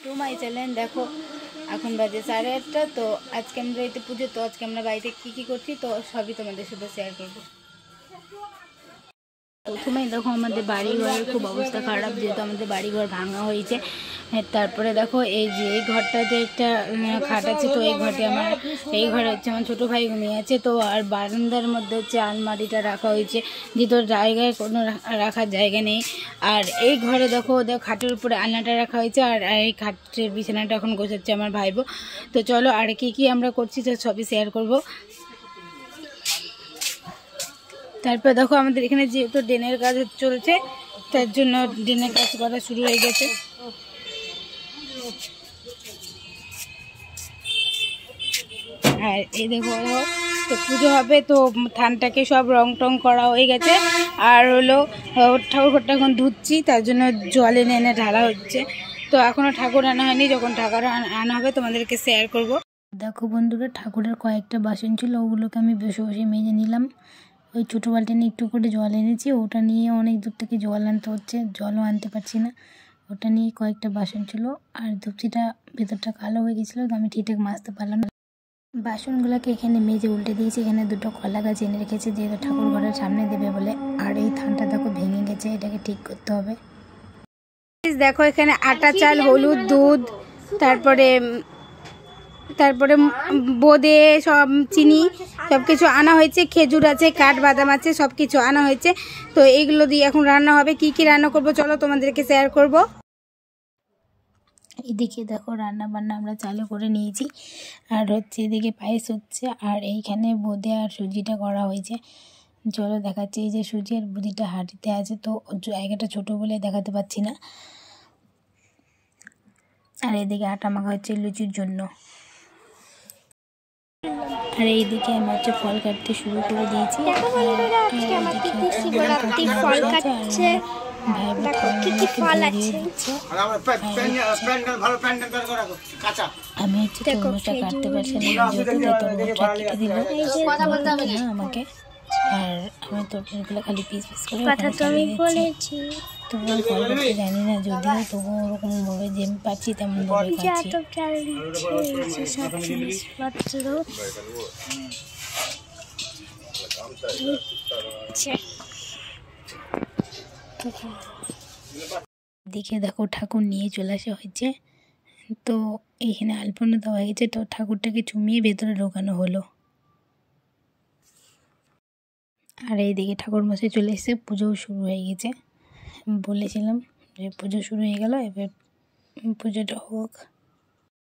To my channel. দেখো এখন বাজে 8:30। তো আজকে আমরা বাড়িতে পুজো, তো আজকে আমরা বাড়িতে কী করছি তো সবই তোমাদের সাথে শেয়ার করবো। প্রথমেই দেখো আমাদের বাড়িঘরের খুব অবস্থা খারাপ, যেহেতু আমাদের বাড়িঘর ভাঙা হয়েছে। তারপরে দেখো এই যে এই ঘরটাতে একটা খাট আছে, তো এই ঘরে হচ্ছে আমার ছোটো ভাই ঘুমিয়ে আছে। তো আর বারান্দার মধ্যে হচ্ছে আলমারিটা রাখা হয়েছে, যেহেতু জায়গায় কোনো রাখার জায়গা নেই। আর এই ঘরে দেখো ওদের খাটের উপরে আলনাটা রাখা হয়েছে, আর এই খাটের বিছানাটা এখন গোছাচ্ছে আমার ভাইবো। তো চলো আর কি আমরা করছি তো সবই শেয়ার করবো। তারপর দেখো আমাদের এখানে যেহেতু ড্রেনের কাজ চলছে, তার জন্য ড্রেনের কাজ করা শুরু হয়ে গেছে। আর এই দেখো তো পুজো হবে, তো থানটাকে সব রং টং করা হয়ে গেছে। আর হলো ঠাকুরঘরটা এখন ধুচ্ছি, তার জন্য জল এনে ঢালা হচ্ছে। তো এখনও ঠাকুর আনা হয়নি, যখন ঠাকুর আনা হবে তোমাদেরকে শেয়ার করব। দেখো বন্ধুরা, ঠাকুরের কয়েকটা বাসন ছিল, ওগুলোকে আমি বসে বসে মেজে নিলাম। ওই ছোটো বালতি নিয়ে একটু করে জল এনেছি, ওটা নিয়ে অনেক দূর থেকে জল আনতে হচ্ছে, জলও আনতে পারছি না। ওটা নিয়ে কয়েকটা বাসন ছিল, আর ধুপচিটা ভেতরটা কালো হয়ে গেছিলো, তো আমি ঠিকঠাক মাজতে পারলাম না। বাসনগুলোকে এখানে মেজে উল্টে দিয়েছি। এখানে দুটো কলা গাছ এনে রেখেছি, যেহেতু ঠাকুর ঘরের সামনে দেবে বলে। আর এই থানটা দেখো ভেঙে গেছে, এটাকে ঠিক করতে হবে। দেখো এখানে আটা, চাল, হলুদ, দুধ, তারপরে বোঁদে, সব চিনি সব কিছু আনা হয়েছে, খেজুর আছে, কাঠবাদাম আছে, সব কিছু আনা হয়েছে। তো এইগুলো দিয়ে এখন রান্না হবে। কি রান্না করব চলো তোমাদেরকে শেয়ার করব। এদিকে দেখো রান্না বান্না আমরা চালু করে নিয়েছি, আর হচ্ছে এদিকে পায়েস হচ্ছে, আর এইখানে বোঁদে আর সুজিটা করা হয়েছে। চলো দেখাচ্ছি। এই যে সুজি আর বুঁদিটা হাঁড়িতে আছে, তো জায়গাটা ছোট বলে দেখাতে পাচ্ছি না। আর এদিকে আটা মাখা হচ্ছে লুচির জন্য। আর এইদিকে আমি হচ্ছে ফল কাটতে শুরু করে দিয়েছি। আমি হচ্ছে তরমুজটা কাটতে পারছি না, তরমুজটা কেটে দিল আমাকে। আর আমি তরমুজগুলো খালি পিস পিস করে দিচ্ছি। তোমরা ফল কাটতে জানি না, যদিও তবুও ওরকমভাবে যেমন পাচ্ছি তেমনভাবে খাচ্ছি। দেখে দেখো ঠাকুর নিয়ে চলে আসা হয়েছে, তো এইখানে আলপনা দেওয়া হয়েছে। তো ঠাকুরটাকে চুমিয়ে ভেতরে ঢোকানো হলো। আর এইদিকে ঠাকুর মশাই চলে এসে পুজোও শুরু হয়ে গেছে। বলেছিলাম যে পুজো শুরু হয়ে গেল, এবার পুজোটা হোক।